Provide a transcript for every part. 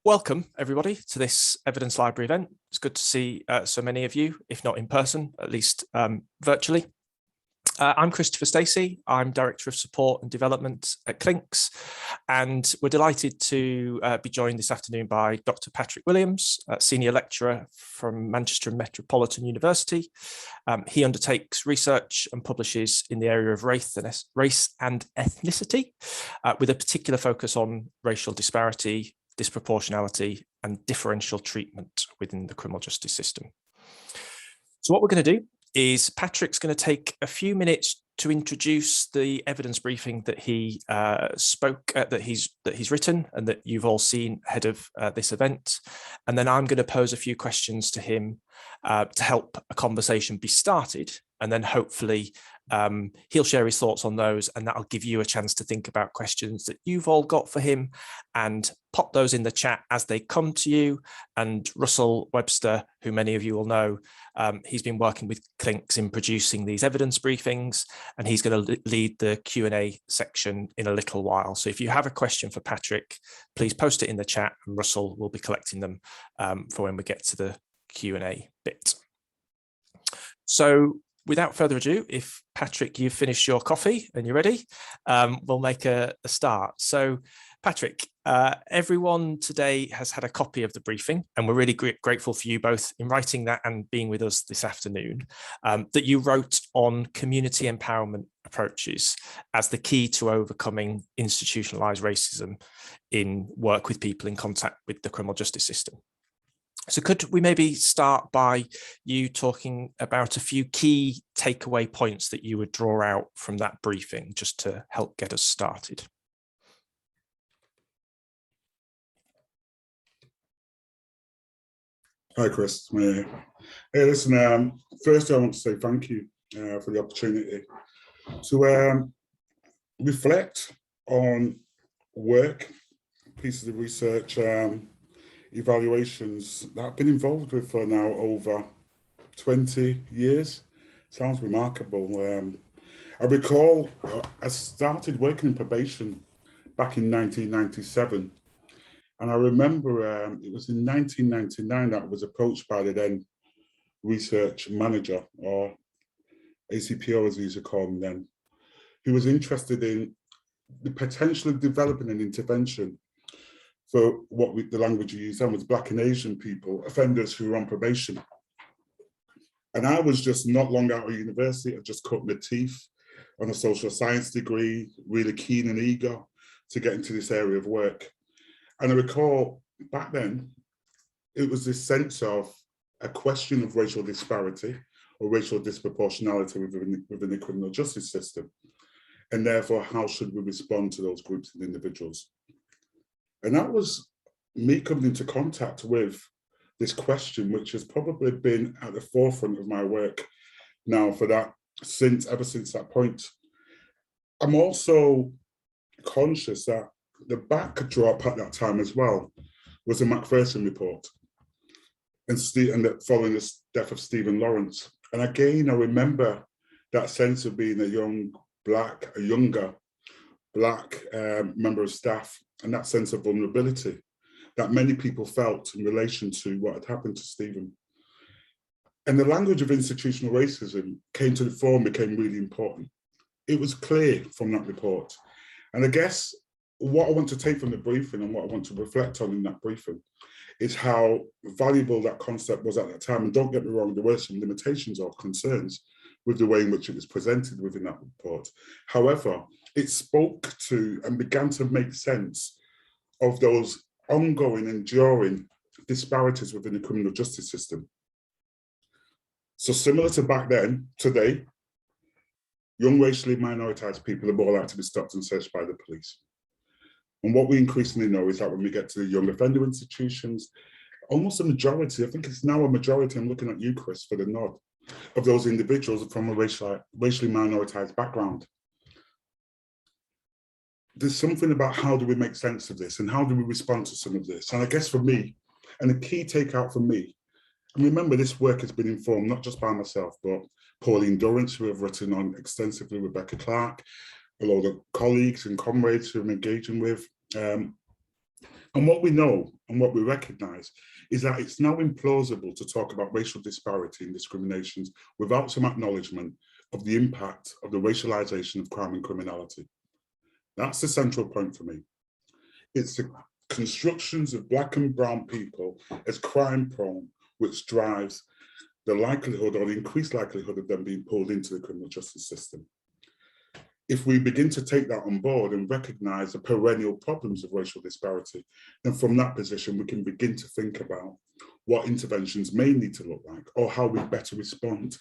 Welcome, everybody, to this Evidence Library event. It's good to see so many of you, if not in person, at least virtually. I'm Christopher Stacey. I'm Director of Support and Development at Clinks, and we're delighted to be joined this afternoon by Dr. Patrick Williams, Senior Lecturer from Manchester Metropolitan University. He undertakes research and publishes in the area of race and ethnicity, with a particular focus on racial disparity, disproportionality, and differential treatment within the criminal justice system. So what we're going to do is Patrick's going to take a few minutes to introduce the evidence briefing that he that he's written and that you've all seen ahead of this event, and then I'm going to pose a few questions to him to help a conversation be started, and then hopefully he'll share his thoughts on those, and that'll give you a chance to think about questions that you've all got for him, and pop those in the chat as they come to you. And Russell Webster, who many of you will know, he's been working with Clinks in producing these evidence briefings, and he's going to lead the Q&A section in a little while. So if you have a question for Patrick, please post it in the chat, and Russell will be collecting them for when we get to the Q&A bit. So without further ado, if Patrick, you've finished your coffee and you're ready, we'll make a start. So Patrick, everyone today has had a copy of the briefing, and we're really grateful for you both in writing that and being with us this afternoon, that you wrote on community empowerment approaches as the key to overcoming institutionalized racism in work with people in contact with the criminal justice system. So could we maybe start by you talking about a few key takeaway points that you would draw out from that briefing, just to help get us started? Hi, Chris. Hey, listen, first I want to say thank you for the opportunity to reflect on work, pieces of research, evaluations that I've been involved with for now over 20 years. Sounds remarkable. I recall I started working in probation back in 1997. And I remember it was in 1999 that I was approached by the then research manager, or ACPO as we used to call him then, who was interested in the potential of developing an intervention for what the language you used then was Black and Asian people, offenders who were on probation. And I was just not long out of university. I just cut my teeth on a social science degree, really keen and eager to get into this area of work. And I recall back then, it was this sense of a question of racial disparity or racial disproportionality within the criminal justice system. And therefore, how should we respond to those groups and individuals? And that was me coming into contact with this question, which has probably been at the forefront of my work now for that ever since that point. I'm also conscious that the backdrop at that time as well was the Macpherson report and following the death of Stephen Lawrence. And again, I remember that sense of being a younger Black member of staff, and that sense of vulnerability that many people felt in relation to what had happened to Stephen. And the language of institutional racism came to the fore and became really important. It was clear from that report. And I guess what I want to take from the briefing and what I want to reflect on in that briefing is how valuable that concept was at that time. And don't get me wrong, there were some limitations or concerns with the way in which it was presented within that report. However, it spoke to and began to make sense of those ongoing, enduring disparities within the criminal justice system. So similar to back then, today, young racially minoritized people are more likely to be stopped and searched by the police. And what we increasingly know is that when we get to the young offender institutions, almost a majority, I think it's now a majority, I'm looking at you, Chris, for the nod, of those individuals from a racially minoritized background. There's something about how do we make sense of this and how do we respond to some of this? And I guess for me, and the key takeout for me, and remember this work has been informed not just by myself, but Pauline Durrance, who have written on extensively, Rebecca Clark, a lot of colleagues and comrades who I'm engaging with, And what we know and what we recognise is that it's now implausible to talk about racial disparity and discriminations without some acknowledgement of the impact of the racialisation of crime and criminality. That's the central point for me. It's the constructions of Black and brown people as crime prone, which drives the likelihood or the increased likelihood of them being pulled into the criminal justice system. If we begin to take that on board and recognise the perennial problems of racial disparity, then from that position, we can begin to think about what interventions may need to look like, or how we better respond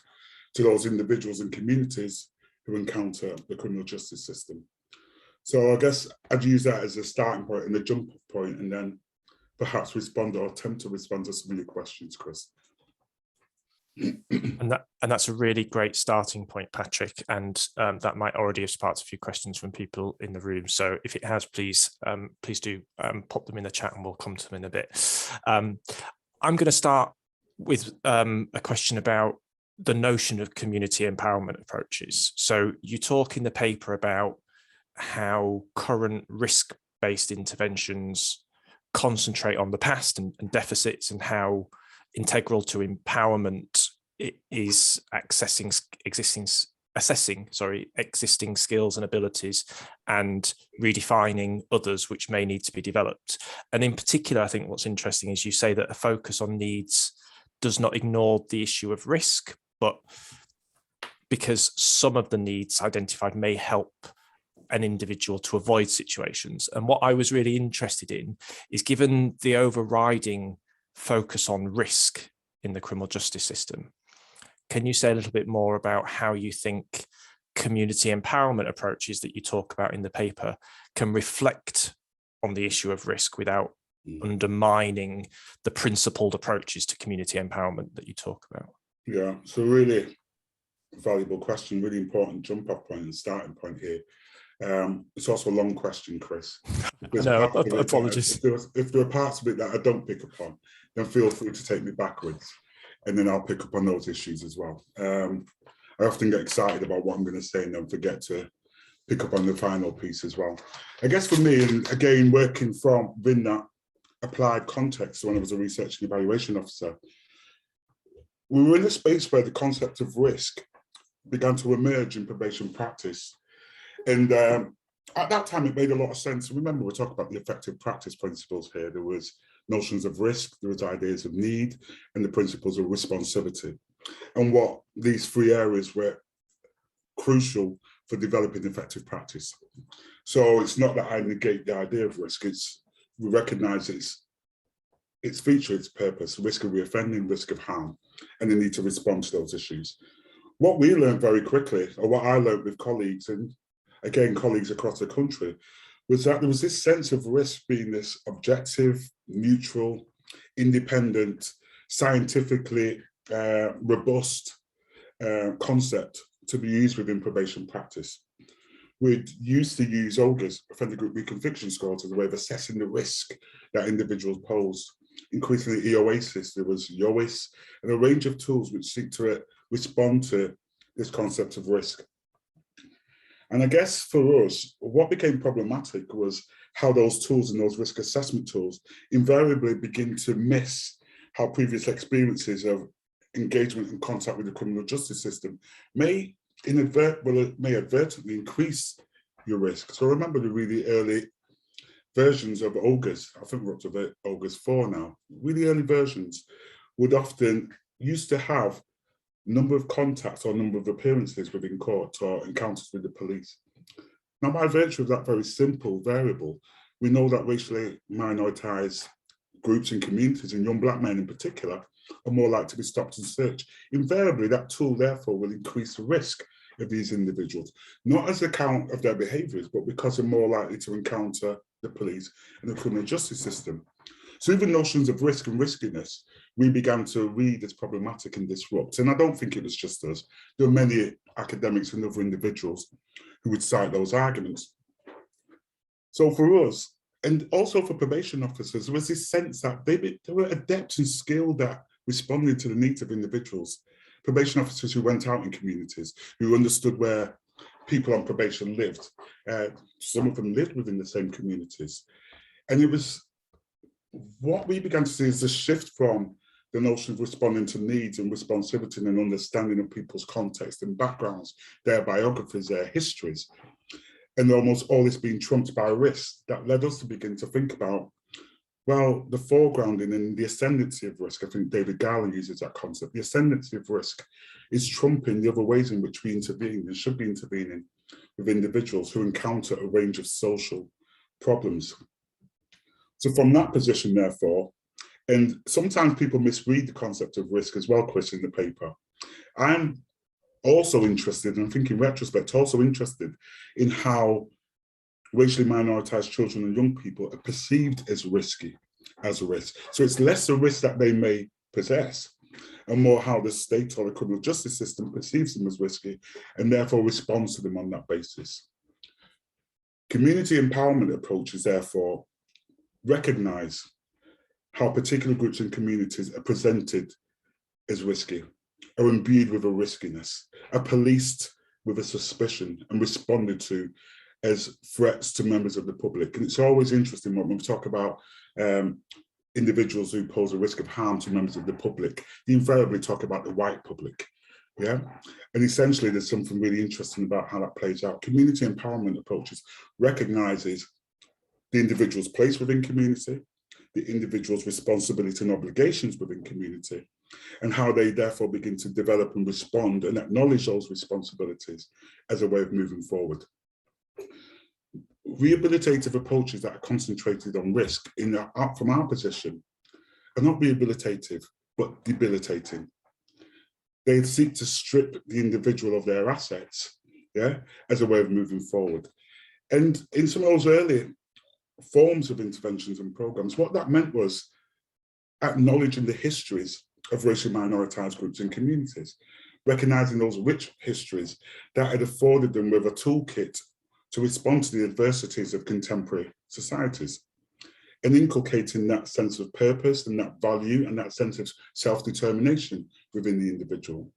to those individuals and communities who encounter the criminal justice system. So I guess I'd use that as a starting point and a jump off point, and then perhaps respond or attempt to respond to some of your questions, Chris. And that's a really great starting point, Patrick, and that might already have sparked a few questions from people in the room. So if it has, please do pop them in the chat, and we'll come to them in a bit. I'm going to start with a question about the notion of community empowerment approaches. So you talk in the paper about how current risk-based interventions concentrate on the past and deficits, and how integral to empowerment it is assessing existing skills and abilities and redefining others which may need to be developed. And in particular, I think what's interesting is you say that a focus on needs does not ignore the issue of risk, but because some of the needs identified may help an individual to avoid situations. And what I was really interested in is, given the overriding focus on risk in the criminal justice system, can you say a little bit more about how you think community empowerment approaches that you talk about in the paper can reflect on the issue of risk without undermining the principled approaches to community empowerment that you talk about? Yeah, so really valuable question, really important jump off point and starting point here. It's also a long question, Chris. No, apologies. If there are parts of it that I don't pick up on, then feel free to take me backwards, and then I'll pick up on those issues as well. I often get excited about what I'm going to say and then forget to pick up on the final piece as well. I guess for me, and again, working from within that applied context when I was a research and evaluation officer, we were in a space where the concept of risk began to emerge in probation practice. And at that time, it made a lot of sense. Remember, we're talking about the effective practice principles here. There was notions of risk, there was ideas of need, and the principles of responsivity. And what these three areas were crucial for developing effective practice. So it's not that I negate the idea of risk, we recognise its feature, its purpose, risk of reoffending, risk of harm, and the need to respond to those issues. What we learned very quickly, or what I learned with colleagues, and again, colleagues across the country, was that there was this sense of risk being this objective, neutral, independent, scientifically robust concept to be used within probation practice. We'd used to use OGAs, offender group reconviction scores, as a way of assessing the risk that individuals posed. Increasingly EOASIS, there was YOIS, and a range of tools which seek to respond to this concept of risk. And I guess for us, what became problematic was how those tools and those risk assessment tools invariably begin to miss how previous experiences of engagement and contact with the criminal justice system may advertently increase your risk. So remember the really early versions of OGAs, I think we're up to OGAs 4 now, really early versions would often used to have number of contacts or number of appearances within court or encounters with the police. Now, by virtue of that very simple variable, we know that racially minoritized groups and communities, and young Black men in particular, are more likely to be stopped and searched. Invariably, that tool, therefore, will increase the risk of these individuals, not as account of their behaviours, but because they're more likely to encounter the police and the criminal justice system. So even notions of risk and riskiness, we began to read as problematic and disrupt. And I don't think it was just us. There were many academics and other individuals who would cite those arguments. So for us, and also for probation officers, there was this sense that they were adept and skilled at responding to the needs of individuals. Probation officers who went out in communities, who understood where people on probation lived. Some of them lived within the same communities. And it was what we began to see is the shift from the notion of responding to needs and responsivity and an understanding of people's context and backgrounds, their biographies, their histories, and almost all this being trumped by risk. That led us to begin to think about, well, the foregrounding and the ascendancy of risk. I think David Garland uses that concept. The ascendancy of risk is trumping the other ways in which we intervene and should be intervening with individuals who encounter a range of social problems. So from that position, therefore, and sometimes people misread the concept of risk as well, Chris, in the paper. I'm also interested, and I think in retrospect, also interested in how racially minoritized children and young people are perceived as risky, as a risk. So it's less a risk that they may possess, and more how the state or the criminal justice system perceives them as risky and therefore responds to them on that basis. Community empowerment approaches, therefore, recognize how particular groups and communities are presented as risky, are imbued with a riskiness, are policed with a suspicion and responded to as threats to members of the public. And it's always interesting when we talk about individuals who pose a risk of harm to members of the public, you invariably talk about the white public, yeah? And essentially there's something really interesting about how that plays out. Community empowerment approaches recognizes the individual's place within community, the individual's responsibility and obligations within community, and how they therefore begin to develop and respond and acknowledge those responsibilities as a way of moving forward. Rehabilitative approaches that are concentrated on risk from our position are not rehabilitative, but debilitating. They seek to strip the individual of their assets, yeah, as a way of moving forward. And in some of those early forms of interventions and programs, what that meant was acknowledging the histories of racially minoritized groups and communities, recognizing those rich histories that had afforded them with a toolkit to respond to the adversities of contemporary societies, and inculcating that sense of purpose and that value and that sense of self-determination within the individual.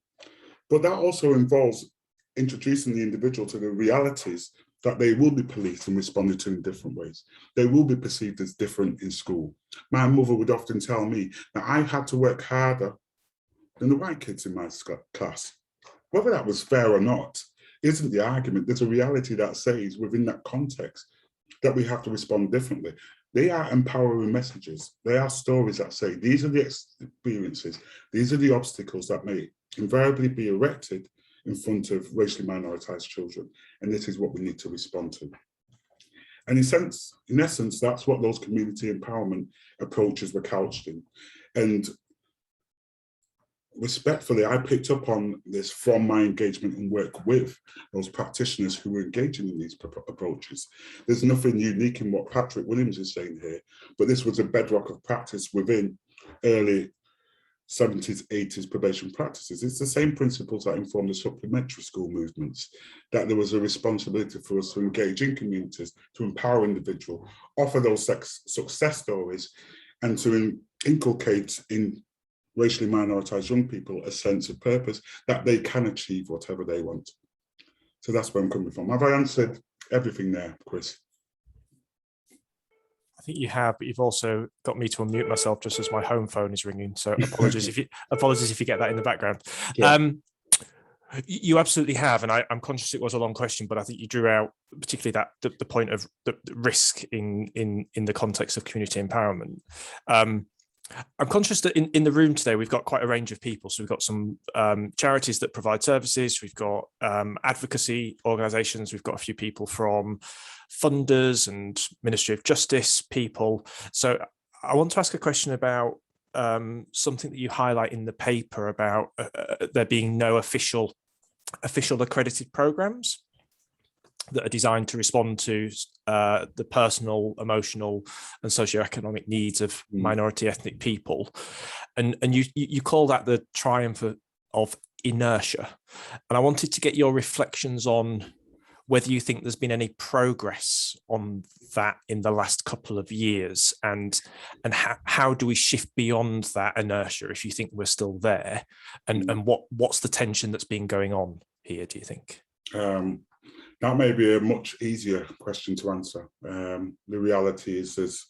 But that also involves introducing the individual to the realities that they will be policed and responded to in different ways. They will be perceived as different in school. My mother would often tell me that I had to work harder than the white kids in my class. Whether that was fair or not isn't the argument. There's a reality that says within that context that we have to respond differently. They are empowering messages. They are stories that say these are the experiences, these are the obstacles that may invariably be erected in front of racially minoritized children, and this is what we need to respond to. And in essence, that's what those community empowerment approaches were couched in. And respectfully, I picked up on this from my engagement and work with those practitioners who were engaging in these approaches. There's nothing unique in what Patrick Williams is saying here, but this was a bedrock of practice within early 70s, 80s probation practices. It's the same principles that inform the supplementary school movements, that there was a responsibility for us to engage in communities, to empower individuals, offer those success stories, and to inculcate in racially minoritized young people a sense of purpose that they can achieve whatever they want. So that's where I'm coming from. Have I answered everything there, Chris? I think you have, but you've also got me to unmute myself just as my home phone is ringing. So apologies if you get that in the background. Yeah. You absolutely have, and I'm conscious it was a long question, but I think you drew out particularly that the point of the risk in the context of community empowerment. I'm conscious that in the room today, we've got quite a range of people. So we've got some charities that provide services. We've got advocacy organisations. We've got a few people from funders and Ministry of Justice people. So I want to ask a question about something that you highlight in the paper about there being no official accredited programmes that are designed to respond to the personal, emotional and socioeconomic needs of minority ethnic people. And you call that the triumph of inertia. And I wanted to get your reflections on whether you think there's been any progress on that in the last couple of years, and how do we shift beyond that inertia if you think we're still there, and what's the tension that's been going on here, do you think? That may be a much easier question to answer. The reality is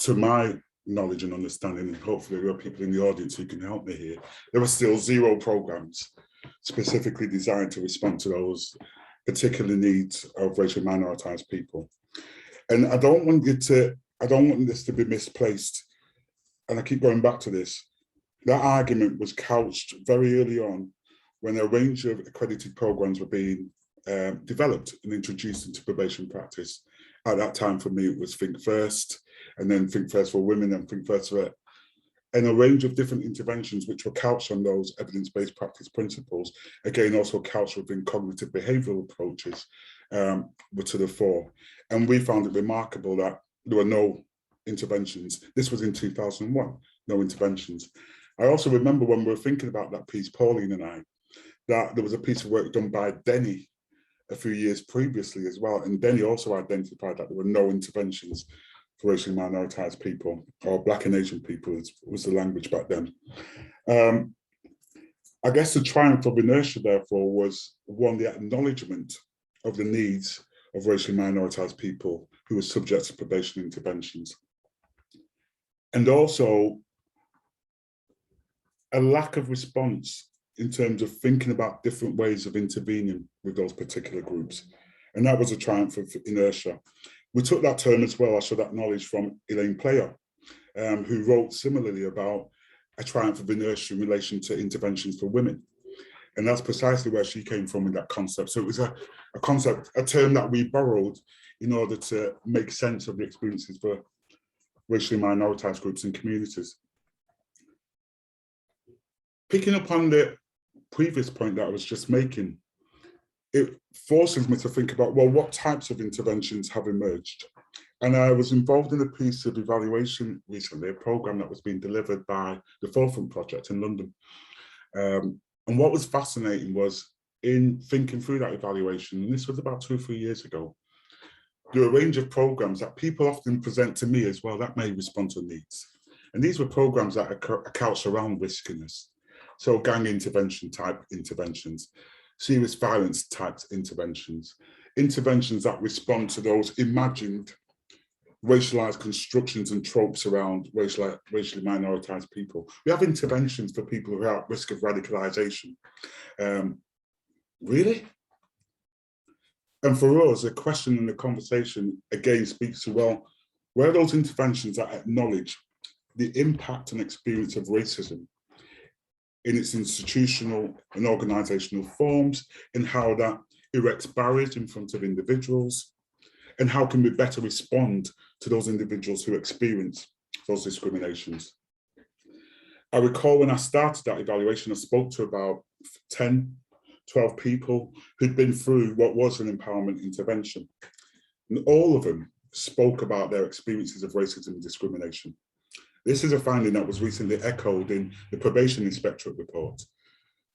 to my knowledge and understanding, and hopefully there are people in the audience who can help me here, there are still 0 programs specifically designed to respond to those particular needs of racially minoritized people. And I don't want this to be misplaced. And I keep going back to this. That argument was couched very early on when a range of accredited programs were being developed and introduced into probation practice. At that time, for me, it was Think First, and then Think First for Women, and Think First for, and a range of different interventions which were couched on those evidence-based practice principles, again, also couched within cognitive behavioural approaches, were to the fore. And we found it remarkable that there were no interventions. This was in 2001, no interventions. I also remember when we were thinking about that piece, Pauline and I, that there was a piece of work done by Denny a few years previously as well. And Denny also identified that there were no interventions for racially minoritized people, or Black and Asian people was the language back then. I guess the triumph of inertia, therefore, was one, the acknowledgement of the needs of racially minoritized people who were subject to probation interventions. And also a lack of response in terms of thinking about different ways of intervening with those particular groups. And that was a triumph of inertia. We took that term as well, I should acknowledge, from Elaine Player, who wrote similarly about a triumph of inertia in relation to interventions for women. And that's precisely where she came from with that concept. So it was a concept, a term that we borrowed in order to make sense of the experiences for racially minoritized groups and communities. Picking up on the previous point that I was just making, it forces me to think about, well, what types of interventions have emerged? And I was involved in a piece of evaluation recently, a program that was being delivered by the Forefront Project in London. And what was fascinating was, in thinking through that evaluation, and this was about 2 or 3 years ago, there were a range of programs that people often present to me as well that may respond to needs. And these were programs that are couched around riskiness. So gang intervention type interventions, serious violence type interventions, interventions that respond to those imagined racialized constructions and tropes around racially minoritized people. We have interventions for people who are at risk of radicalization. Really? And for us, the question and the conversation again speaks to, well, where are those interventions that acknowledge the impact and experience of racism in its institutional and organizational forms, and how that erects barriers in front of individuals, and how can we better respond to those individuals who experience those discriminations. I recall when I started that evaluation, I spoke to about 10, 12 people who'd been through what was an empowerment intervention. And all of them spoke about their experiences of racism and discrimination. This is a finding that was recently echoed in the Probation Inspectorate report,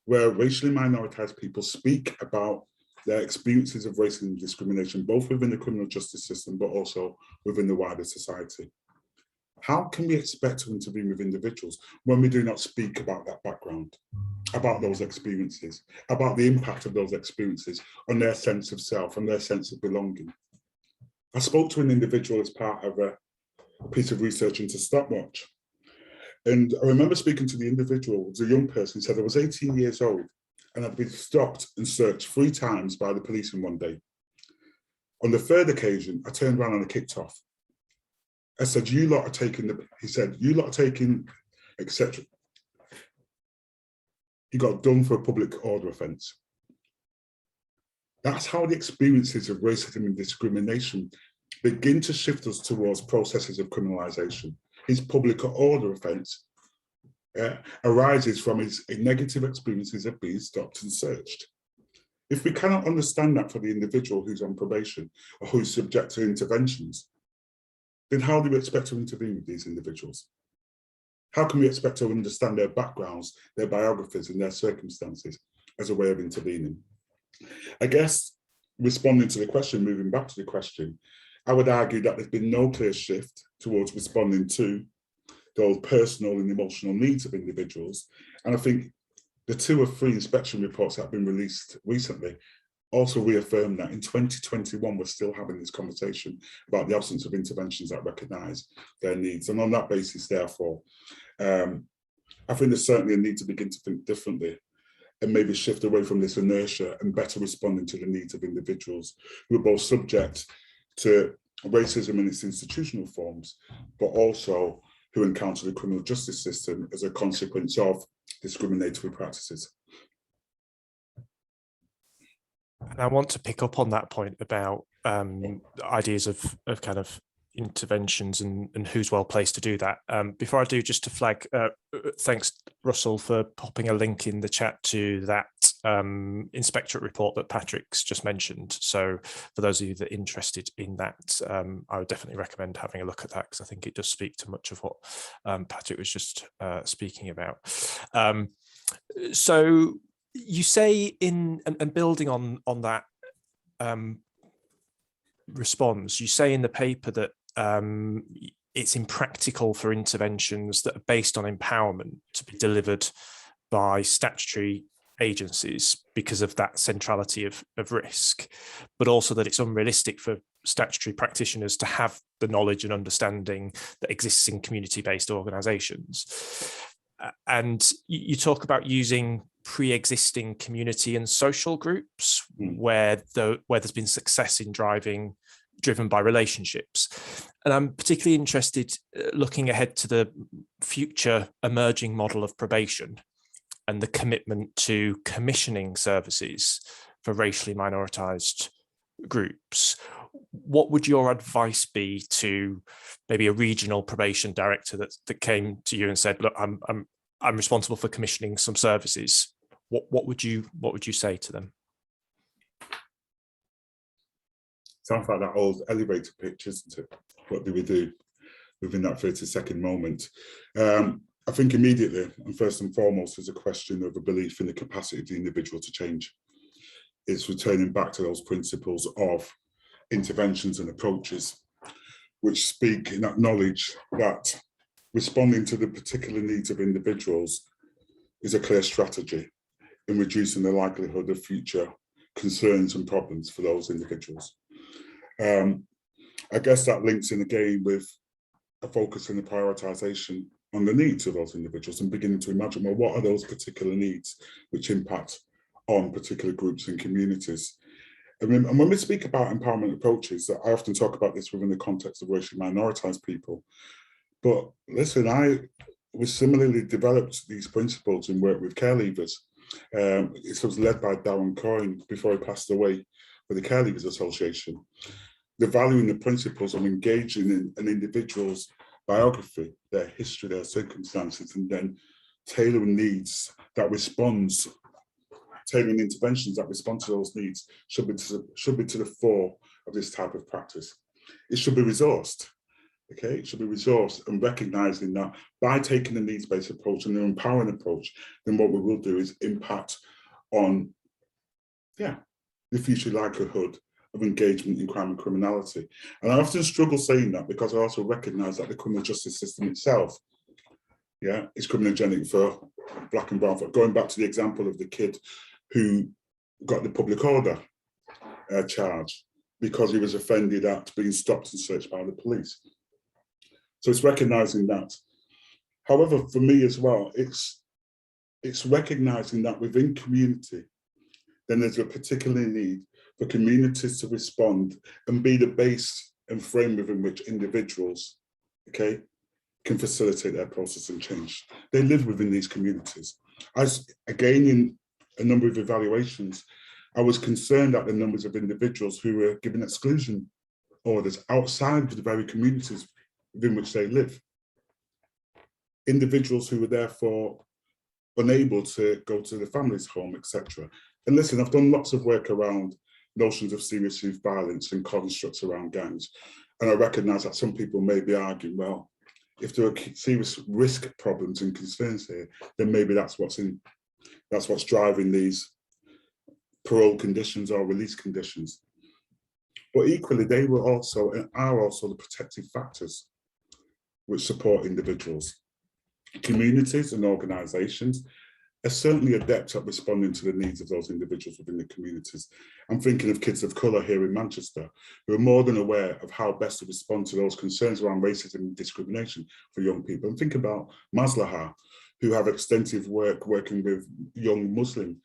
where racially minoritized people speak about their experiences of racism and discrimination, both within the criminal justice system, but also within the wider society. How can we expect to intervene with individuals when we do not speak about that background, about those experiences, about the impact of those experiences on their sense of self and their sense of belonging? I spoke to an individual as part of a piece of research into Stopwatch. And I remember speaking to the individual, it was a young person, who said, I was 18 years old and I'd been stopped and searched 3 times by the police in one day. On the 3rd occasion, I turned around and I kicked off. I said, you lot are taking, he said, you lot are taking, etc. He got done for a public order offence. That's how the experiences of racism and discrimination begin to shift us towards processes of criminalisation. His public order offence arises from his negative experiences of being stopped and searched. If we cannot understand that for the individual who's on probation or who's subject to interventions, then how do we expect to intervene with these individuals? How can we expect to understand their backgrounds, their biographies and their circumstances as a way of intervening? I guess, responding to the question, moving back to the question, I would argue that there's been no clear shift towards responding to those personal and emotional needs of individuals. And I think the 2 or 3 inspection reports that have been released recently also reaffirm that in 2021, we're still having this conversation about the absence of interventions that recognise their needs. And on that basis, therefore, I think there's certainly a need to begin to think differently and maybe shift away from this inertia and better responding to the needs of individuals who are both subject to racism in its institutional forms, but also who encounter the criminal justice system as a consequence of discriminatory practices. And I want to pick up on that point about ideas of kind of interventions and who's well placed to do that. Before I do, just to flag, thanks Russell for popping a link in the chat to that inspectorate report that Patrick's just mentioned. So for those of you that are interested in that, I would definitely recommend having a look at that, because I think it does speak to much of what Patrick was just speaking about. So you say and building on that response, you say in the paper that it's impractical for interventions that are based on empowerment to be delivered by statutory agencies because of that centrality of risk, but also that it's unrealistic for statutory practitioners to have the knowledge and understanding that exists in community-based organisations. And you talk about using pre-existing community and social groups where there's been success in driven by relationships. And I'm particularly interested looking ahead to the future emerging model of probation and the commitment to commissioning services for racially minoritised groups. What would your advice be to maybe a regional probation director that came to you and said, look, I'm responsible for commissioning some services? What would you say to them? Sounds like that old elevator pitch, isn't it? What do we do within that 30-second moment? I think immediately, and first and foremost, is a question of a belief in the capacity of the individual to change. It's returning back to those principles of interventions and approaches which speak and acknowledge that responding to the particular needs of individuals is a clear strategy in reducing the likelihood of future concerns and problems for those individuals. I guess that links in again with a focus and a prioritisation on the needs of those individuals and beginning to imagine, well, what are those particular needs which impact on particular groups and communities? And when we speak about empowerment approaches, I often talk about this within the context of racially minoritised people. But listen, we similarly developed these principles and worked with care leavers. It was led by Darren Coyne before he passed away for the Care Leavers Association. The value and the principles of engaging in an individual's biography, their history, their circumstances, and then tailoring needs that responds, tailoring interventions that respond to those needs should be to the fore of this type of practice. It should be resourced. Okay, it should be resourced and recognising that by taking the needs-based approach and the empowering approach, then what we will do is impact on, the future likelihood of engagement in crime and criminality. And I often struggle saying that because I also recognise that the criminal justice system itself, is criminogenic for black and brown folk. Going back to the example of the kid who got the public order charge because he was offended at being stopped and searched by the police. So it's recognising that. However, for me as well, it's recognising that within community, then there's a particular need for communities to respond and be the base and frame within which individuals, can facilitate their process and change. They live within these communities. Again, in a number of evaluations, I was concerned at the numbers of individuals who were given exclusion orders outside of the very communities within which they live. Individuals who were therefore unable to go to the family's home, etc. And listen, I've done lots of work around notions of serious youth violence and constructs around gangs. And I recognise that some people may be arguing, well, if there are serious risk problems and concerns here, then maybe that's what's driving these parole conditions or release conditions. But equally, they were also and are also the protective factors which support individuals, communities and organisations, are certainly adept at responding to the needs of those individuals within the communities. I'm thinking of kids of colour here in Manchester, who are more than aware of how best to respond to those concerns around racism and discrimination for young people. And think about Maslaha, who have extensive work working with young Muslim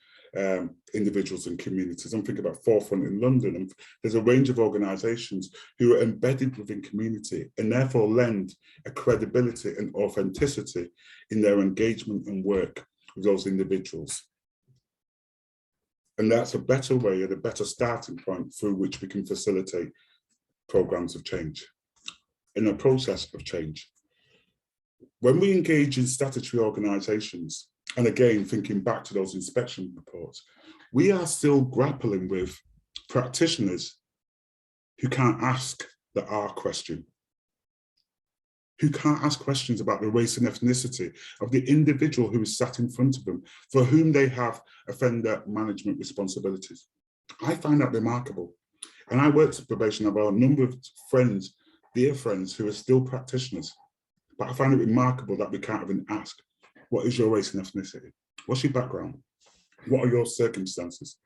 individuals and communities. I'm thinking about Forefront in London, and there's a range of organisations who are embedded within community and therefore lend a credibility and authenticity in their engagement and work with those individuals. And that's a better way and a better starting point through which we can facilitate programmes of change in a process of change. When we engage in statutory organisations, and again, thinking back to those inspection reports, we are still grappling with practitioners who can't ask the R question, who can't ask questions about the race and ethnicity of the individual who is sat in front of them, for whom they have offender management responsibilities. I find that remarkable. And I worked at probation, I've got a number of friends, dear friends, who are still practitioners. But I find it remarkable that we can't even ask, what is your race and ethnicity? What's your background? What are your circumstances?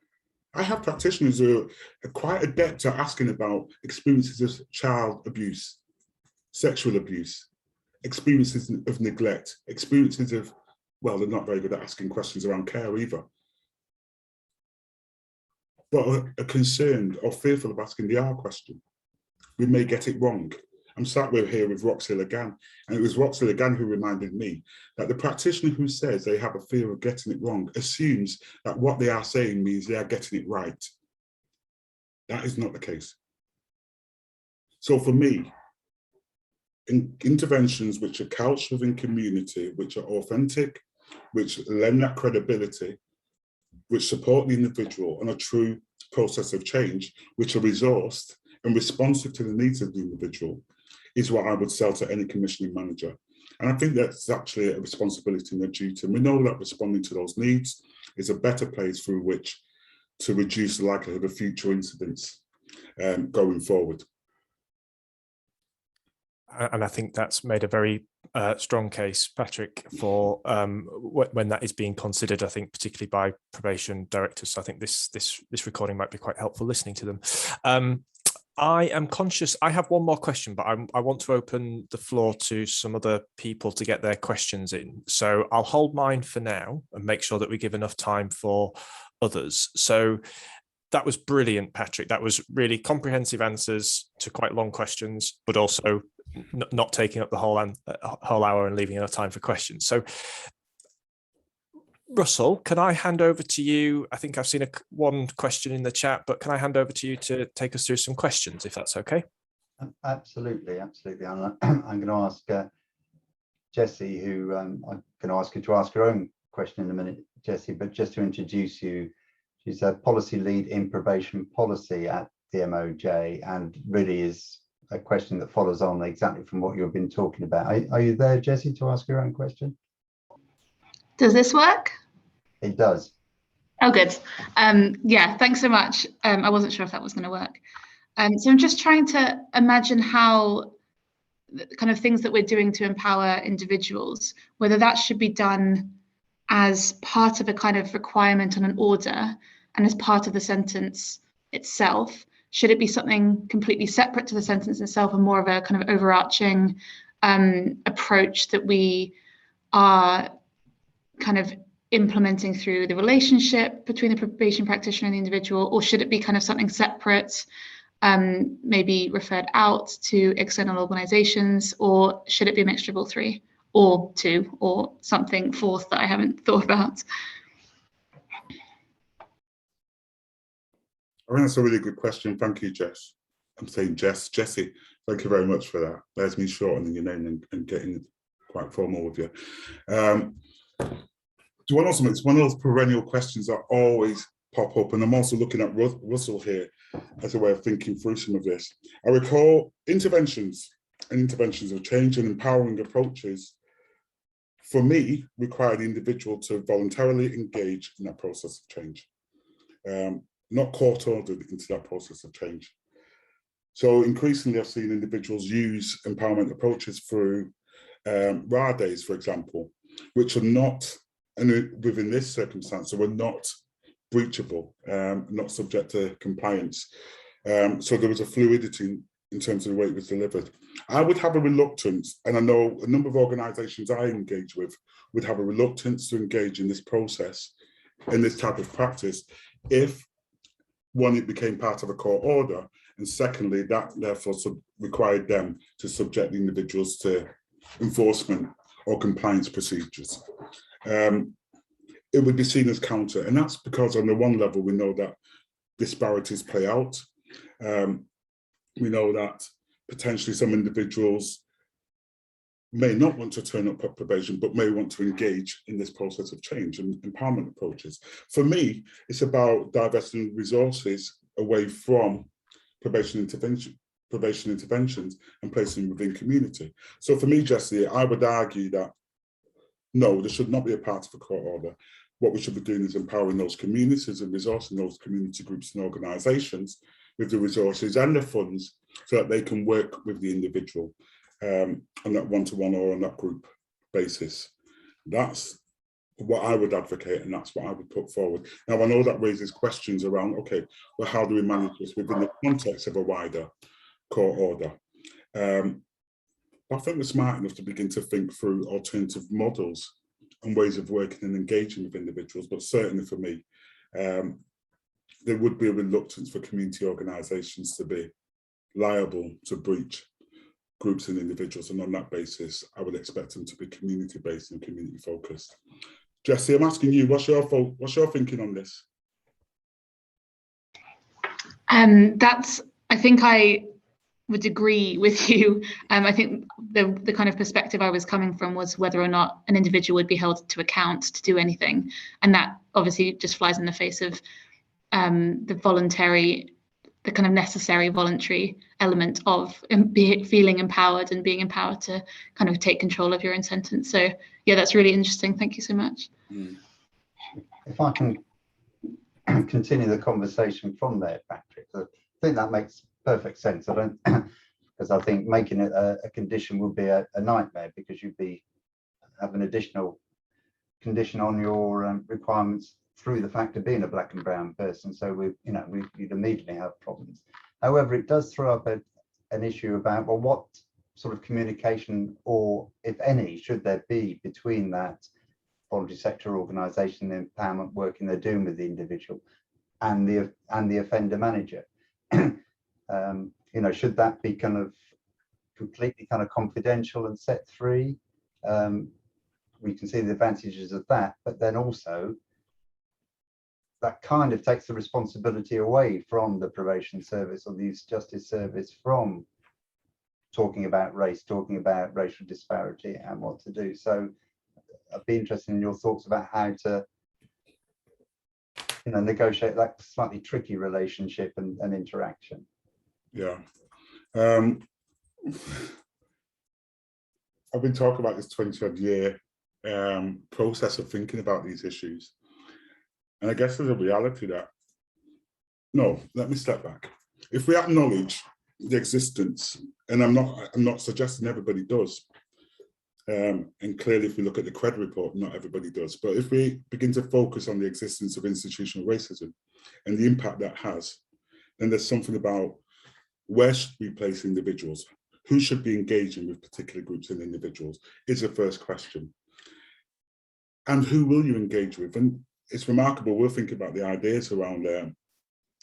I have practitioners who are quite adept at asking about experiences of child abuse, sexual abuse, experiences of neglect, experiences of, well, they're not very good at asking questions around care either, but are concerned or fearful of asking the R question. We may get it wrong. I'm sat here with Roxy Lagan, and it was Roxy Lagan who reminded me that the practitioner who says they have a fear of getting it wrong assumes that what they are saying means they are getting it right. That is not the case. So for me, interventions which are couched within community, which are authentic, which lend that credibility, which support the individual on a true process of change, which are resourced and responsive to the needs of the individual, is what I would sell to any commissioning manager. And I think that's actually a responsibility and a duty. And we know that responding to those needs is a better place through which to reduce the likelihood of future incidents going forward. And I think that's made a very strong case, Patrick, for when that is being considered, I think, particularly by probation directors. So I think this recording might be quite helpful listening to them. I am conscious, I have one more question, but I want to open the floor to some other people to get their questions in. So I'll hold mine for now and make sure that we give enough time for others. So that was brilliant, Patrick. That was really comprehensive answers to quite long questions, but also not taking up the whole hour and leaving enough time for questions. So Russell, can I hand over to you? I think I've seen one question in the chat, but can I hand over to you to take us through some questions, if that's okay? Absolutely, absolutely. I'm going to ask Jessie, who I'm going to ask you to ask your own question in a minute, Jessie, but just to introduce you, she's a policy lead in probation policy at DMOJ, and really is a question that follows on exactly from what you've been talking about. Are you there, Jessie, to ask your own question? Does this work? It does. Oh, good. Yeah, thanks so much. I wasn't sure if that was going to work. So I'm just trying to imagine how the kind of things that we're doing to empower individuals, whether that should be done as part of a kind of requirement on an order and as part of the sentence itself. Should it be something completely separate to the sentence itself and more of a kind of overarching approach that we are kind of implementing through the relationship between the probation practitioner and the individual, or should it be kind of something separate, maybe referred out to external organizations, or should it be a mixture of all three, or two, or something fourth that I haven't thought about? I think that's a really good question. Thank you, Jess. I'm saying Jessie. Thank you very much for that. There's me shortening your name and getting quite formal with you. It's one of those perennial questions that always pop up, and I'm also looking at Russell here as a way of thinking through some of this. I recall interventions of change and empowering approaches, for me, require the individual to voluntarily engage in that process of change, not court-ordered into that process of change. So increasingly, I've seen individuals use empowerment approaches through RA days, for example, which are not and within this circumstance, they were not breachable, not subject to compliance. So there was a fluidity in terms of the way it was delivered. I would have a reluctance, and I know a number of organisations I engage with would have a reluctance to engage in this process, in this type of practice, if one, it became part of a court order, and secondly, that therefore required them to subject the individuals to enforcement or compliance procedures. It would be seen as counter, and that's because on the one level we know that disparities play out. We know that potentially some individuals may not want to turn up at probation, but may want to engage in this process of change and empowerment approaches. For me, it's about divesting resources away from probation interventions and placing them within community. So for me, Jesse, I would argue that no, there should not be a part of a court order. What we should be doing is empowering those communities and resourcing those community groups and organisations with the resources and the funds so that they can work with the individual on that one-to-one or on that group basis. That's what I would advocate, and that's what I would put forward. Now, I know that raises questions around, okay, well, how do we manage this within the context of a wider court order? I think we're smart enough to begin to think through alternative models and ways of working and engaging with individuals, but certainly for me, there would be a reluctance for community organisations to be liable to breach groups and individuals, and on that basis, I would expect them to be community-based and community-focused. Jesse, I'm asking you, what's your thinking on this? I think I would agree with you. I think the kind of perspective I was coming from was whether or not an individual would be held to account to do anything, and that obviously just flies in the face of the kind of necessary voluntary element of feeling empowered and being empowered to kind of take control of your own sentence. So yeah, that's really interesting. Thank you so much. If I can continue the conversation from there, Patrick, I think that makes perfect sense. I don't, because I think making it a condition would be a nightmare, because you'd have an additional condition on your requirements through the fact of being a black and brown person. So we'd immediately have problems. However, it does throw up an issue about, well, what sort of communication, or if any, should there be between that voluntary sector organisation, the empowerment working they're doing with the individual, and the offender manager? Should that be kind of completely kind of confidential and set free? We can see the advantages of that, but then also that kind of takes the responsibility away from the probation service or the youth justice service from talking about race, talking about racial disparity and what to do. So I'd be interested in your thoughts about how to negotiate that slightly tricky relationship and interaction. Yeah. I've been talking about this 20-odd year process of thinking about these issues. And I guess there's a reality that, no, let me step back. If we acknowledge the existence, and I'm not suggesting everybody does, and clearly if we look at the CRED report, not everybody does, but if we begin to focus on the existence of institutional racism and the impact that has, then there's something about where should we place individuals? Who should be engaging with particular groups and individuals is the first question. And who will you engage with? And it's remarkable, we'll think about the ideas around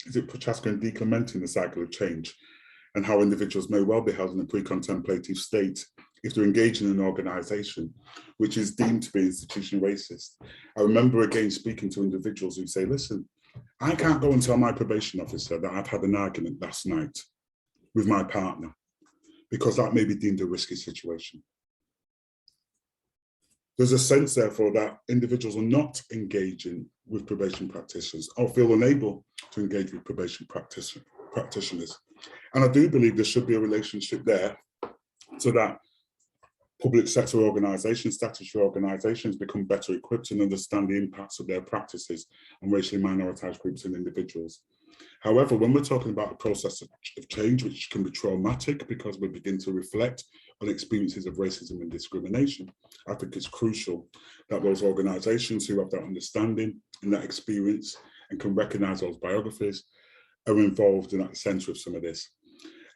is it Prochaska and decrementing the cycle of change, and how individuals may well be held in a pre-contemplative state if they're engaged in an organisation which is deemed to be institutionally racist. I remember again speaking to individuals who say, listen, I can't go and tell my probation officer that I've had an argument last night with my partner, because that may be deemed a risky situation. There's a sense, therefore, that individuals are not engaging with probation practitioners or feel unable to engage with probation practitioners. And I do believe there should be a relationship there so that public sector organisations, statutory organisations become better equipped and understand the impacts of their practices on racially minoritised groups and individuals. However, when we're talking about a process of change, which can be traumatic because we begin to reflect on experiences of racism and discrimination. I think it's crucial that those organisations who have that understanding and that experience and can recognise those biographies are involved and at the centre of some of this.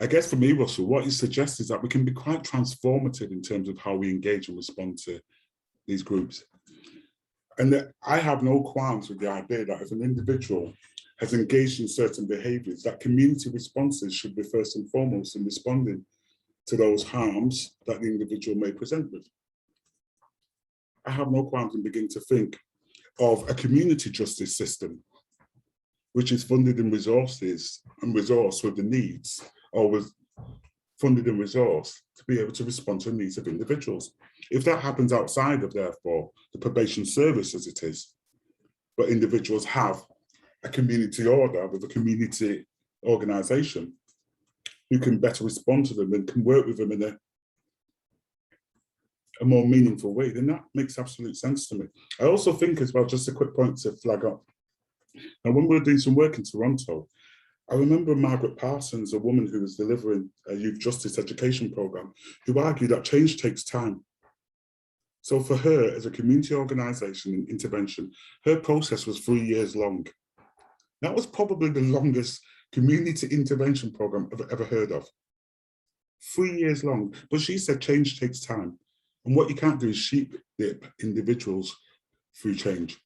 I guess for me, Russell, what you suggest is that we can be quite transformative in terms of how we engage and respond to these groups. And that I have no qualms with the idea that if an individual has engaged in certain behaviours, that community responses should be first and foremost in responding to those harms that the individual may present with. I have no qualms in beginning to think of a community justice system, which is funded in resources and resource with the needs, or with funded and resource to be able to respond to the needs of individuals. If that happens outside of, therefore, the probation service as it is, but individuals have a community order with a community organisation who can better respond to them and can work with them in a more meaningful way, then that makes absolute sense to me. I also think as well, just a quick point to flag up. Now, when we were doing some work in Toronto, I remember Margaret Parsons, a woman who was delivering a youth justice education programme, who argued that change takes time. So for her, as a community organisation and intervention, her process was 3 years long. That was probably the longest community intervention programme I've ever heard of. 3 years long, but she said change takes time. And what you can't do is sheep dip individuals through change.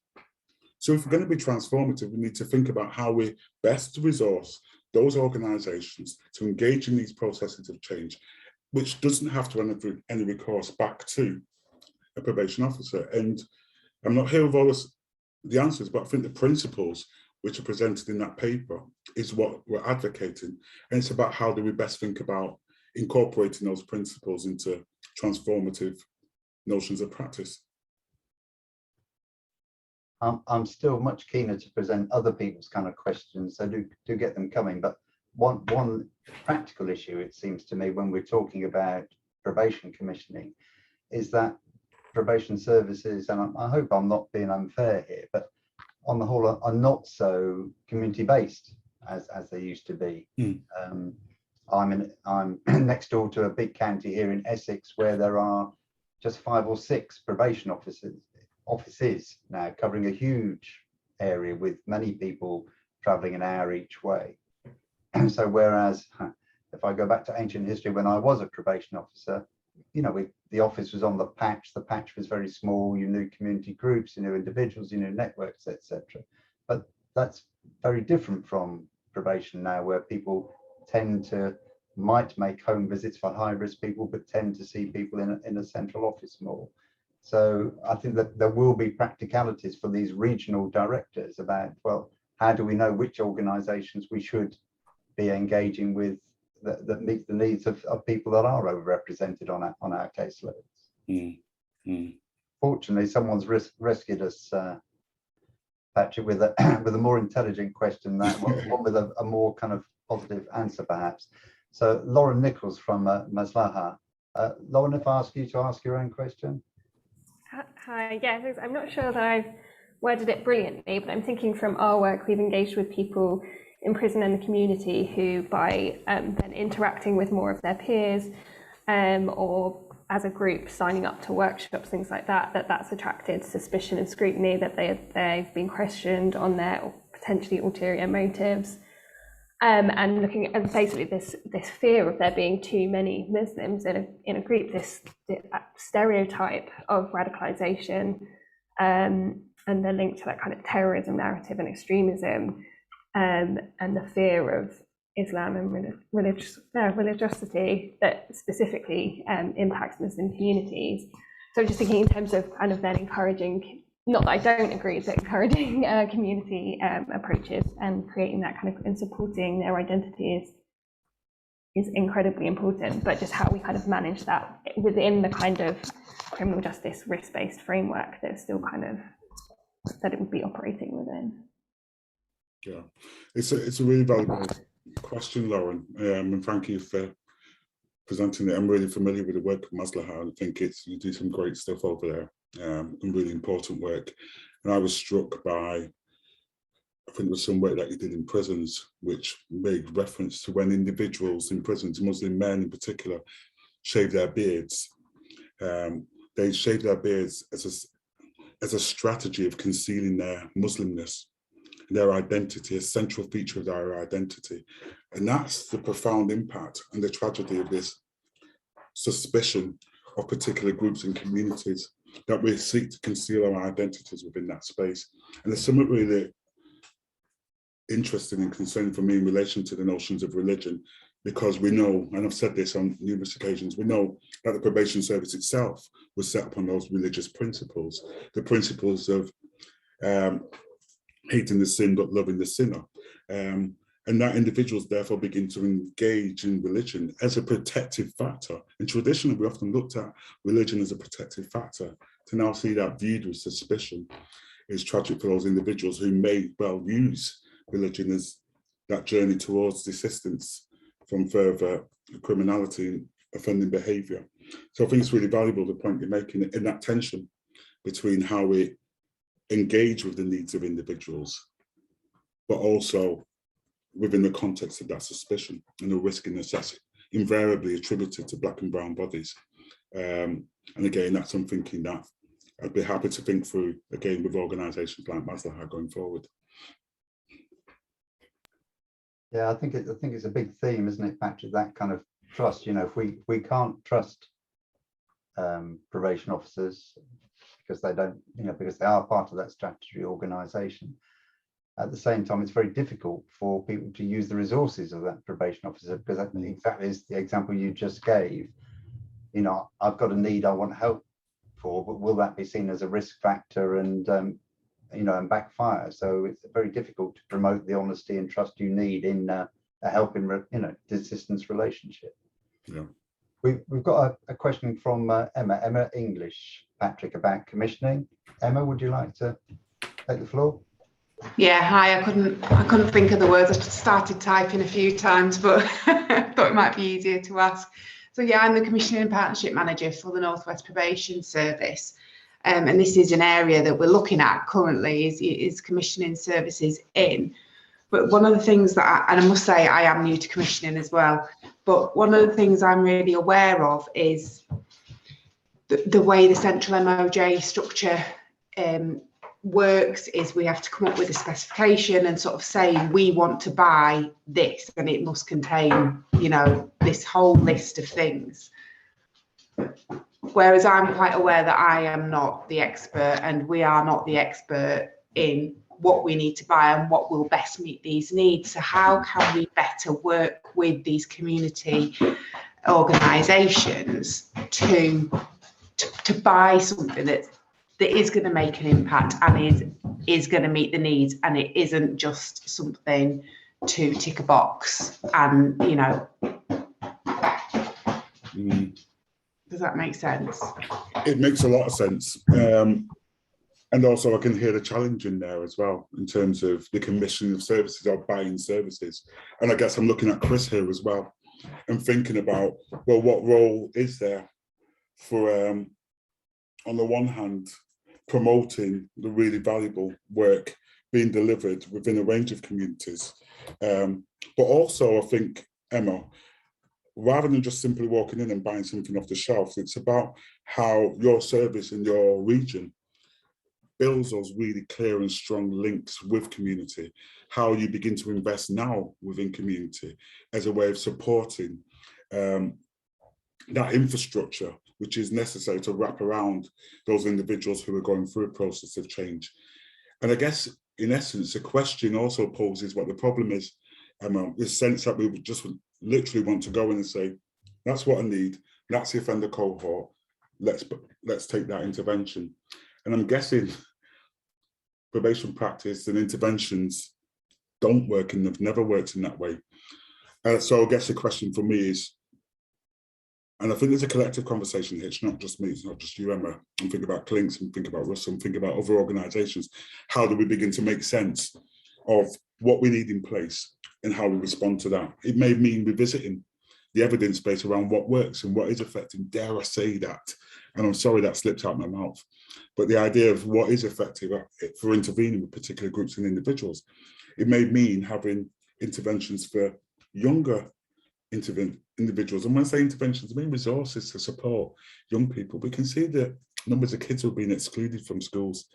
So if we're going to be transformative, we need to think about how we best resource those organisations to engage in these processes of change, which doesn't have to have any recourse back to a probation officer. And I'm not here with all the answers, but I think the principles which are presented in that paper is what we're advocating. And it's about how do we best think about incorporating those principles into transformative notions of practice. I'm still much keener to present other people's kind of questions, so do get them coming. But one practical issue, it seems to me, when we're talking about probation commissioning, is that probation services, and I hope I'm not being unfair here, but on the whole are not so community-based as they used to be. I'm next door to a big county here in Essex where there are just 5 or 6 probation offices now, covering a huge area with many people travelling an hour each way. And so whereas if I go back to ancient history, when I was a probation officer, you know, the office was on the patch was very small, you knew community groups, you knew individuals, you knew networks, etc. But that's very different from probation now, where people might make home visits for high risk people, but tend to see people in a central office more. So I think that there will be practicalities for these regional directors about, well, how do we know which organisations we should be engaging with that meet the needs of people that are overrepresented on our caseloads. Fortunately, someone's rescued us, Patrick, with a more intelligent question, that one with a more kind of positive answer, perhaps. So Lauren Nichols from Maslaha. Lauren, if I ask you to ask your own question. Hi, yeah, I'm not sure that I've worded it brilliantly, but I'm thinking from our work, we've engaged with people in prison and the community who, by then interacting with more of their peers or as a group signing up to workshops, things like that, that's attracted suspicion and scrutiny, that they've been questioned on their potentially ulterior motives. And looking at basically this fear of there being too many Muslims in a group, this stereotype of radicalization, and the link to that kind of terrorism narrative and extremism, and the fear of Islam and religiosity that specifically impacts Muslim communities. So I'm just thinking in terms of kind of then encouraging, not that I don't agree, but encouraging community approaches and creating that kind of, and supporting their identity is incredibly important, but just how we kind of manage that within the kind of criminal justice risk-based framework that's still kind of, that it would be operating within. Yeah, it's a really valuable question, Lauren, and thank you for presenting it. I'm really familiar with the work of Maslaha, and I think you do some great stuff over there. And really important work. And I was struck by, I think there was some work that you did in prisons, which made reference to when individuals in prisons, Muslim men in particular, shave their beards. They shave their beards as a strategy of concealing their Muslimness, their identity, a central feature of their identity. And that's the profound impact and the tragedy of this suspicion of particular groups and communities, that we seek to conceal our identities within that space. And there's something really interesting and concerning for me in relation to the notions of religion, because we know, and I've said this on numerous occasions, we know that the probation service itself was set upon those religious principles, the principles of hating the sin but loving the sinner. And that individuals therefore begin to engage in religion as a protective factor. And traditionally, we often looked at religion as a protective factor. To now see that viewed with suspicion is tragic for those individuals who may well use religion as that journey towards desistance from further criminality and offending behaviour. So I think it's really valuable, the point you're making, in that tension between how we engage with the needs of individuals, but also within the context of that suspicion and the riskiness that's invariably attributed to Black and brown bodies. And again, that's something that I'd be happy to think through, again, with organisations like Maslaha going forward. Yeah, I think it's a big theme, isn't it, Patrick? That kind of trust. You know, if we can't trust probation officers because they don't, you know, because they are part of that statutory organisation. At the same time, it's very difficult for people to use the resources of that probation officer, because that exactly is the example you just gave. You know, I've got a need I want help for, but will that be seen as a risk factor and you know, and backfire? So it's very difficult to promote the honesty and trust you need in a helping, you know, desistance relationship. Yeah. We've got a question from Emma English, Patrick, about commissioning. Emma, would you like to take the floor? Yeah, hi. I couldn't think of the words. I started typing a few times, but thought it might be easier to ask. So yeah, I'm the Commissioning and Partnership Manager for the North West Probation Service. And this is an area that we're looking at currently is commissioning services in. But one of the things that, and I must say I am new to commissioning as well, but one of the things I'm really aware of is the way the central MOJ structure works is we have to come up with a specification and sort of say we want to buy this, and it must contain, you know, this whole list of things. Whereas I'm quite aware that I am not the expert, and we are not the expert in what we need to buy and what will best meet these needs. So how can we better work with these community organisations to buy something that is going to make an impact and is going to meet the needs, and it isn't just something to tick a box and, you know. Does that make sense? It makes a lot of sense. And also I can hear the challenge in there as well, in terms of the commissioning of services or buying services. And I guess I'm looking at Chris here as well and thinking about, well, what role is there for, on the one hand, promoting the really valuable work being delivered within a range of communities. But also I think, Emma, rather than just simply walking in and buying something off the shelf, it's about how your service in your region builds those really clear and strong links with community, how you begin to invest now within community as a way of supporting that infrastructure which is necessary to wrap around those individuals who are going through a process of change. And I guess, in essence, the question also poses what the problem is, this sense that we would just literally want to go in and say, that's what I need, that's the offender cohort, let's take that intervention. And I'm guessing probation practice and interventions don't work and have never worked in that way. So I guess the question for me is, and I think there's a collective conversation here, it's not just me, it's not just you, Emma. I'm thinking about Clinks, and think about Russell, and think about other organisations. How do we begin to make sense of what we need in place and how we respond to that? It may mean revisiting the evidence base around what works and what is effective, dare I say that, and I'm sorry that slipped out my mouth, but the idea of what is effective for intervening with particular groups and individuals. It may mean having interventions for younger individuals. And when I say interventions, I mean resources to support young people. We can see the numbers of kids who are being excluded from schools.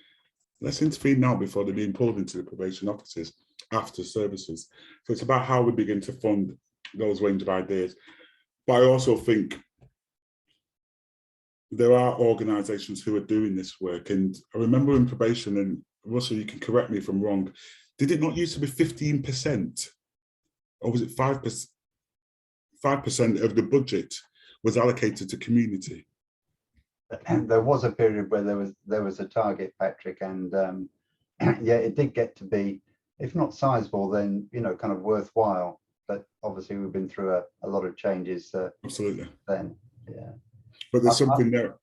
Let's intervene now before they're being pulled into the probation offices after services. So it's about how we begin to fund those range of ideas. But I also think there are organisations who are doing this work. And I remember in probation, and Russell, you can correct me if I'm wrong, did it not used to be 15%? Or was it 5%? 5% of the budget was allocated to community. And there was a period where there was a target, Patrick, and yeah, it did get to be, if not sizable, then kind of worthwhile. But obviously, we've been through a lot of changes. Absolutely. Then, yeah. But there's something there.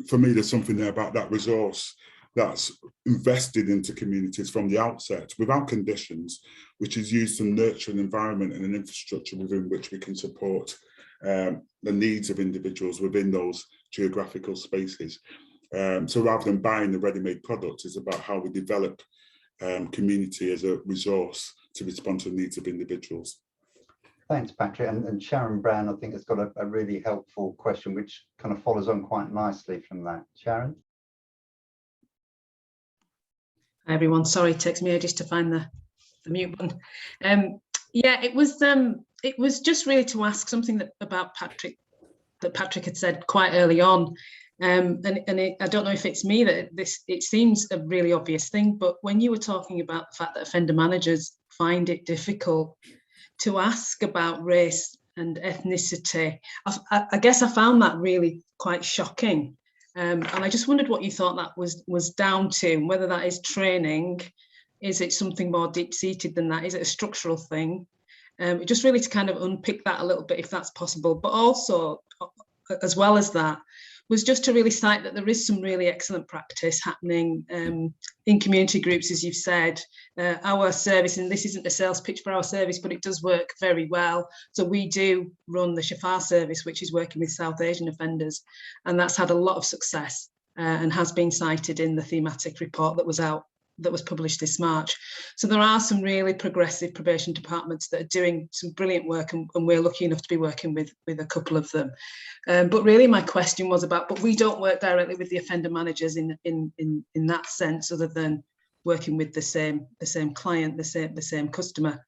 For me, there's something there about that resource that's invested into communities from the outset without conditions, which is used to nurture an environment and an infrastructure within which we can support the needs of individuals within those geographical spaces. So rather than buying the ready-made product, it's about how we develop community as a resource to respond to the needs of individuals. Thanks, Patrick. And Sharon Brown, I think, has got a really helpful question, which kind of follows on quite nicely from that. Sharon? Hi, everyone. Sorry, it takes me ages to find the mute button. Yeah, it was just really to ask something about Patrick, that Patrick had said quite early on. I don't know if it's me that it seems a really obvious thing, but when you were talking about the fact that offender managers find it difficult to ask about race and ethnicity, I guess I found that really quite shocking. And I just wondered what you thought that was down to, whether that is training, is it something more deep-seated than that, is it a structural thing? Just really to kind of unpick that a little bit, if that's possible. But also, as well as that, was just to really cite that there is some really excellent practice happening in community groups, as you've said. Our service, and this isn't a sales pitch for our service, but it does work very well. So we do run the Shafar service, which is working with South Asian offenders, and that's had a lot of success and has been cited in the thematic report that was published this March. So there are some really progressive probation departments that are doing some brilliant work, and we're lucky enough to be working with a couple of them. But really my question was about, but we don't work directly with the offender managers in that sense, other than working with the same client, the same customer.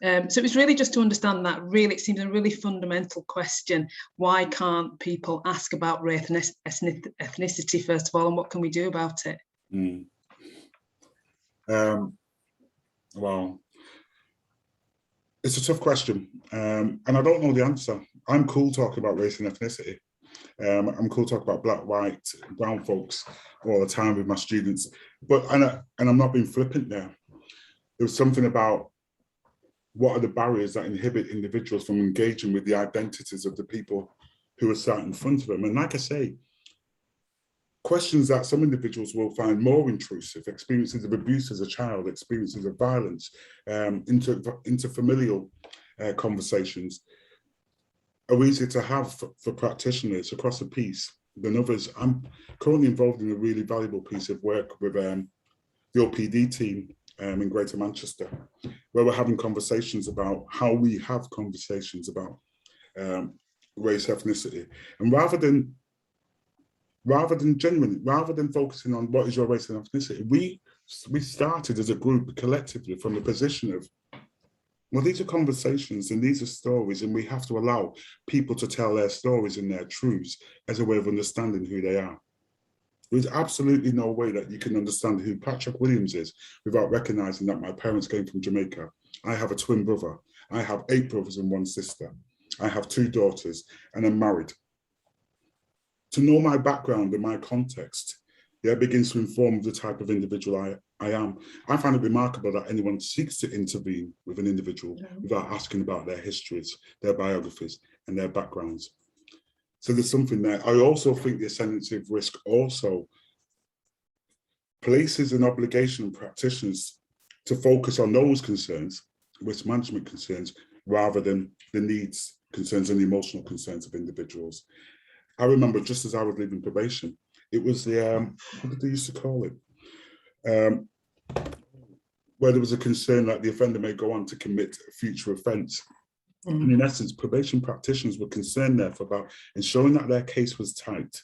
So it was really just to understand that. Really, it seems a really fundamental question. Why can't people ask about race and ethnicity, first of all, and what can we do about it? Well, it's a tough question, and I don't know the answer. I'm cool talking about race and ethnicity. I'm cool talking about black, white, brown folks all the time with my students, but and I'm not being flippant there. There was something about what are the barriers that inhibit individuals from engaging with the identities of the people who are sat in front of them. And like I say, questions that some individuals will find more intrusive, experiences of abuse as a child, experiences of violence, interfamilial conversations, are easier to have for practitioners across the piece than others. I'm currently involved in a really valuable piece of work with the OPD team in Greater Manchester, where we're having conversations about how we have conversations about race, ethnicity, and rather than focusing on what is your race and ethnicity, we started as a group collectively from the position of, well, these are conversations and these are stories, and we have to allow people to tell their stories and their truths as a way of understanding who they are. There's absolutely no way that you can understand who Patrick Williams is without recognizing that my parents came from Jamaica. I have a twin brother. I have 8 brothers and 1 sister. I have 2 daughters, and I'm married. To know my background and my context, begins to inform the type of individual I am. I find it remarkable that anyone seeks to intervene with an individual without asking about their histories, their biographies, and their backgrounds. So there's something there. I also think the ascendancy of risk also places an obligation on practitioners to focus on those concerns, risk management concerns, rather than the needs, concerns, and the emotional concerns of individuals. I remember just as I was leaving probation, it was the, what did they used to call it? Where there was a concern that the offender may go on to commit a future offence. And in essence, probation practitioners were concerned therefore about ensuring that their case was tight.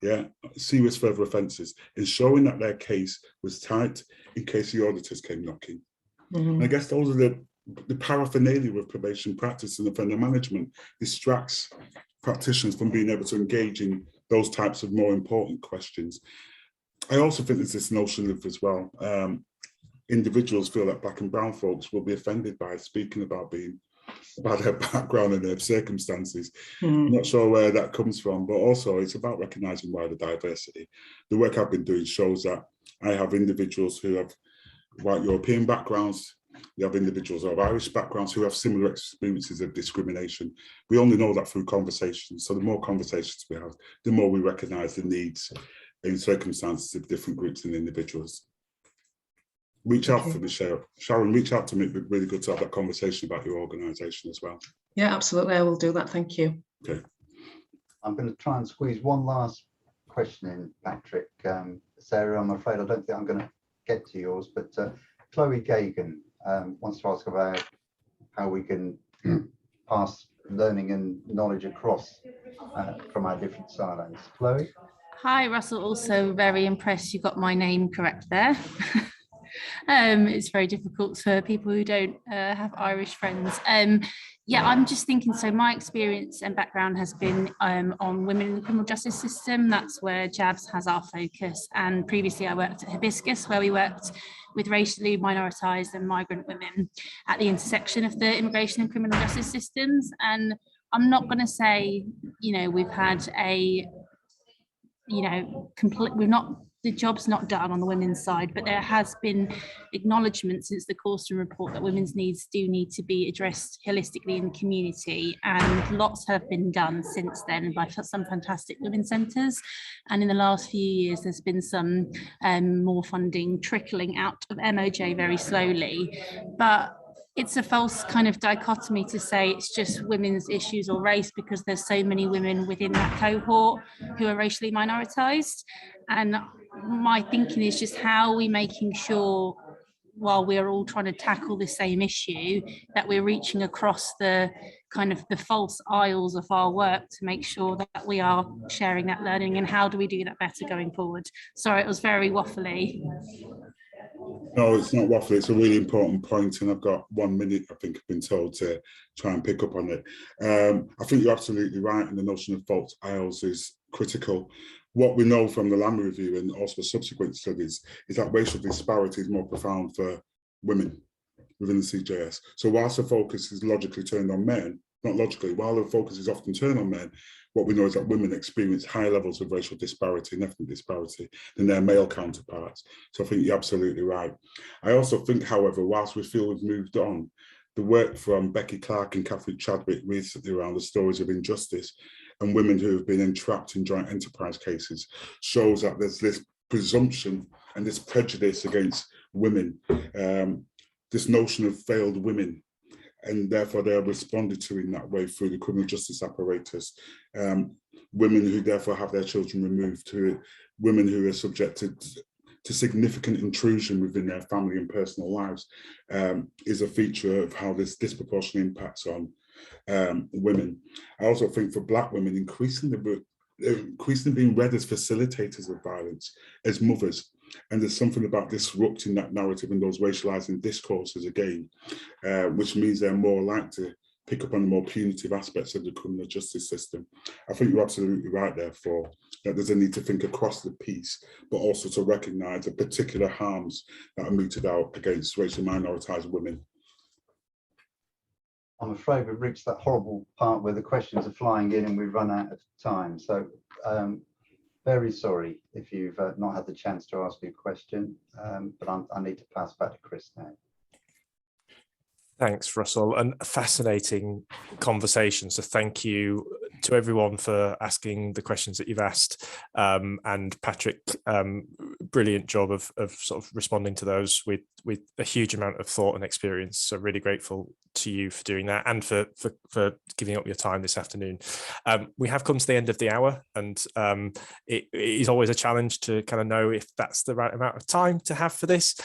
Yeah, serious further offences, ensuring that their case was tight in case the auditors came knocking. And I guess those are the paraphernalia of probation practice and offender management distracts practitioners from being able to engage in those types of more important questions. I also think there's this notion of as well, individuals feel that black and brown folks will be offended by speaking about their background and their circumstances. I'm not sure where that comes from, but also it's about recognising wider diversity. The work I've been doing shows that I have individuals who have white European backgrounds, you have individuals who have Irish backgrounds who have similar experiences of discrimination. We only know that through conversations. So the more conversations we have, the more we recognise the needs and circumstances of different groups and individuals. Reach out for me, Sharon, reach out to me. It'd be really good to have that conversation about your organisation as well. Yeah, absolutely. I will do that. Thank you. Okay. I'm going to try and squeeze one last question in, Patrick. Sarah, I'm afraid I don't think I'm going to get to yours, but Chloe Gagan wants to ask about how we can pass learning and knowledge across from our different silos. Chloe? Hi, Russell. Also very impressed you got my name correct there. It's very difficult for people who don't have Irish friends. Yeah, I'm just thinking, so my experience and background has been on women in the criminal justice system. That's where JABS has our focus. And previously I worked at Hibiscus, where we worked with racially minoritised and migrant women at the intersection of the immigration and criminal justice systems. And I'm not going to say, we've had a, the job's not done on the women's side, but there has been acknowledgement since the Corsten report that women's needs do need to be addressed holistically in the community, and lots have been done since then by some fantastic women's centres. And in the last few years, there's been some more funding trickling out of MOJ very slowly, but it's a false kind of dichotomy to say it's just women's issues or race, because there's so many women within that cohort who are racially minoritised. And my thinking is just how are we making sure, while we're all trying to tackle the same issue, that we're reaching across the kind of the false aisles of our work to make sure that we are sharing that learning, and how do we do that better going forward? Sorry, it was very waffly. No, it's not waffle. It's a really important point, and I've got 1 minute, I think I've been told, to try and pick up on it. I think you're absolutely right, and the notion of false aisles is critical. What we know from the Lamb Review and also subsequent studies is that racial disparity is more profound for women within the CJS. So whilst the focus is logically turned on men, not logically, while the focus is often turned on men, what we know is that women experience high levels of racial disparity and ethnic disparity than their male counterparts. So I think you're absolutely right. I also think, however, whilst we feel we've moved on, the work from Becky Clark and Catherine Chadwick recently around the stories of injustice and women who have been entrapped in joint enterprise cases shows that there's this presumption and this prejudice against women, this notion of failed women, and therefore they are responded to in that way through the criminal justice apparatus. Women who therefore have their children removed, to women who are subjected to significant intrusion within their family and personal lives, is a feature of how this disproportionately impacts on women. I also think for Black women, increasingly being read as facilitators of violence, as mothers. And there's something about disrupting that narrative and those racializing discourses again, which means they're more likely to pick up on the more punitive aspects of the criminal justice system. I think you're absolutely right, therefore, that there's a need to think across the piece, but also to recognise the particular harms that are meted out against racially minoritized women. I'm afraid we've reached that horrible part where the questions are flying in and we've run out of time. So very sorry if you've not had the chance to ask your question, but I need to pass back to Chris now. Thanks, Russell, and a fascinating conversation. So thank you to everyone for asking the questions that you've asked. And Patrick, brilliant job of sort of responding to those with a huge amount of thought and experience. So really grateful to you for doing that and for giving up your time this afternoon. We have come to the end of the hour, and it is always a challenge to kind of know if that's the right amount of time to have for this.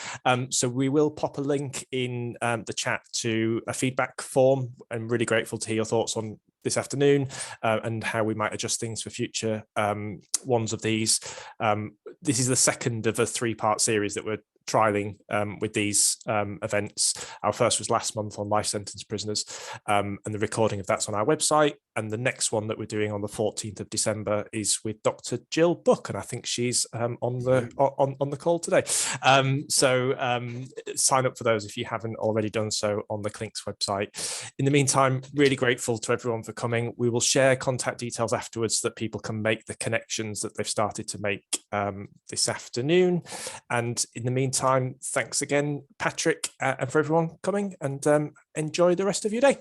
So we will pop a link in the chat to a feedback form. I'm really grateful to hear your thoughts on this afternoon and how we might adjust things for future ones of these. This is the second of a 3-part series that we're trialing with these events. Our first was last month on life sentence prisoners, and the recording of that's on our website. And the next one that we're doing on the 14th of December is with Dr. Jill Buck, and I think she's on the call today. So sign up for those if you haven't already done so on the Clinks website. In the meantime, really grateful to everyone for coming. We will share contact details afterwards so that people can make the connections that they've started to make this afternoon. And in the meantime, thanks again, Patrick, and for everyone coming, and enjoy the rest of your day.